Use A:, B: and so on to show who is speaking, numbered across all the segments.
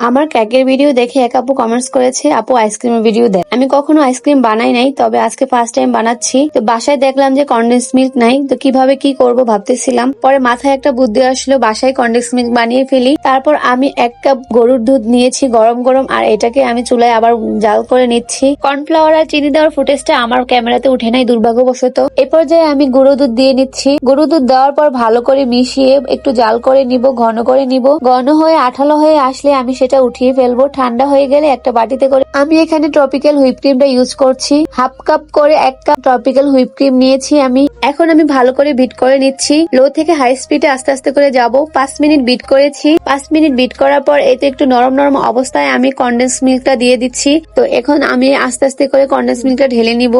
A: আমার কেকের ভিডিও দেখে এক আপু কমেন্টস করেছে, আপু আইসক্রিমের ভিডিও দেয়। আমি কখনো আইসক্রিম বানাই নাই, তবে আজকে ফার্স্ট টাইম বানাচ্ছি। তো বাসায় দেখলাম যে কনডেন্স মিল্ক নাই, তো কিভাবে কি করব ভাবতেছিলাম। পরে মাথায় একটা বুদ্ধি আসলো, বাসায় কনডেন্স মিল্ক বানিয়ে ফেলি। তারপর আমি 1 কাপ গরুর দুধ নিয়েছি গরম গরম, আর এটাকে আমি চুলায় আবার জাল করে নিচ্ছি। কর্নফ্লাওয়ার আর চিনি দেওয়ার ফুটেজটা আমার ক্যামেরাতে উঠে নাই দুর্ভাগ্যবশত। এ পর্যায়ে আমি গুঁড়ো দুধ দিয়ে নিচ্ছি। গুঁড়ো দুধ দেওয়ার পর ভালো করে মিশিয়ে একটু জাল করে নিব, ঘন করে নিব। ঘন হয়ে আঠালো হয়ে আসলে আমি সেটা উঠিয়ে ফেলবো। ঠান্ডা হয়ে গেলে একটা বাটিতে করে আমি এখানে ট্রপিক্যাল হুইপ ক্রিমটা ইউজ করছি। হাফ কাপ করে 1 কাপ ট্রপিক্যাল হুইপ ক্রিম নিয়েছি আমি। এখন আমি ভালো করে বিট করে নিচ্ছি। লো থেকে হাই স্পিডে আস্তে আস্তে করে যাব। 5 মিনিট বিট করেছি। 5 মিনিট বিট করার পর এতে একটু নরম নরম অবস্থায় আমি কনডেন্স মিল্কটা দিয়ে দিচ্ছি। তো এখন আমি আস্তে আস্তে করে কনডেন্স মিল্কটা ঢেলে নিব।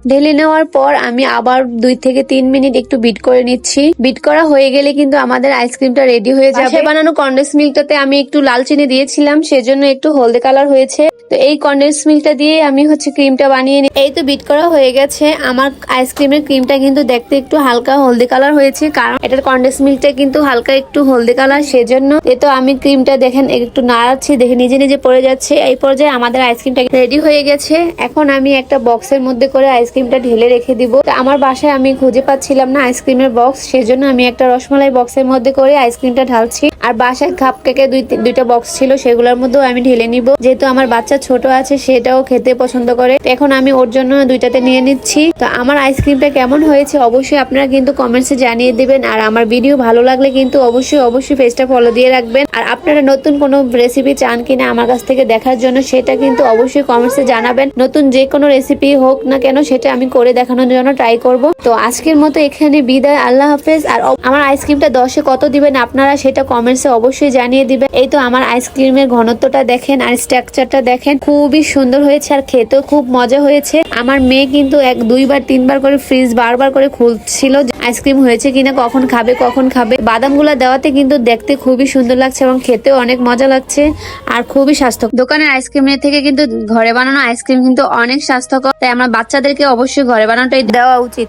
A: ঢেলে নেওয়ার পর আমি আবার 2 থেকে 3 মিনিট একটু বিট করে নিচ্ছি। বিট করা হয়ে গেলে কিন্তু আমাদের আইসক্রিমটা রেডি হয়ে যাবে। বাসায় বানানো কনডেন্স মিল্কটাতে আমি একটু লাল চিনি দিয়েছিলাম, সেজন্য একটু হলদে কালার হয়েছে। তো এই কনডেন্স মিল্কটা দিয়ে আমি ক্রিমটা বানিয়ে নিই। এই তো বিট করা হয়ে গেছে। আমার আইসক্রিমের ক্রিমটা কিন্তু দেখতে একটু হালকা হলদে কালার হয়েছে, কারণ এটার কনডেন্স মিল্কটা কিন্তু হালকা একটু হলদে কালার, সেজন্য। এই তো আমি ক্রিমটা দেখেন একটু নাড়াচ্ছি, দেখে নিজে নিজে পড়ে যাচ্ছে। এই পর্যায়ে আমাদের আইসক্রিমটা রেডি হয়ে গেছে। এখন আমি একটা বক্সের মধ্যে করে আইসক্রিমটা ঢেলে রেখে দিব। তো আমার বাসায় আমি খুঁজে পাচ্ছিলাম না আইসক্রিমের বক্স, সেজন্য আমি একটা রসমালাই বক্সের মধ্যে করে আইসক্রিমটা ঢালছি। আর বাসায় কাপ কেকের দুইটা বক্স ছিল, সেগুলোর মধ্যেও আমি ঢেলে নিব। যেহেতু আমার বাচ্চা ছোট আছে, সেটাও খেতে পছন্দ করে। এখন আমি ওর জন্য দুইটাতে নিয়ে নিচ্ছি। তো আমার আইসক্রিমটা কেমন হয়েছে অবশ্যই আপনারা কিন্তু কমেন্টসে জানিয়ে দিবেন। আর আমার ভিডিও ভালো লাগলে কিন্তু অবশ্যই পেজটা ফলো দিয়ে রাখবেন। আর আপনারা নতুন কোনো রেসিপি চান কিনা আমার কাছ থেকে দেখার জন্য, সেটা কিন্তু অবশ্যই কমেন্টসে জানাবেন। নতুন যে কোনো রেসিপি হোক না কেন, সেটা আমি করে দেখানোর জন্য ট্রাই করব। তো আজকের মতো এখানে বিদায়, আল্লাহ হাফেজ। আর আমার আইসক্রিমটা 10-এ কত দিবেন আপনারা, সেটা কমেন্টসে অবশ্যই জানিয়ে দিবেন। এই তো আমার আইসক্রিমের ঘনত্বটা দেখেন আর স্ট্রাকচারটা দেখেন, খুবই সুন্দর হয়েছে আর খেতেও খুব মজা হয়েছে। আমার মেয়ে কিন্তু 2-3 বার করে ফ্রিজ বারবার করে খুলছিল আইসক্রিম হয়েছে কিনা, কখন খাবে। বাদামগুলা দেওয়াতে কিন্তু দেখতে খুবই সুন্দর লাগছে এবং খেতেও অনেক মজা লাগছে আর খুবই স্বাস্থ্যকর। দোকানের আইসক্রিমের থেকে কিন্তু ঘরে বানানো আইসক্রিম কিন্তু অনেক স্বাস্থ্যকর, তাই আমরা বাচ্চাদেরকে অবশ্যই ঘরে বানানোটাই দেওয়া উচিত।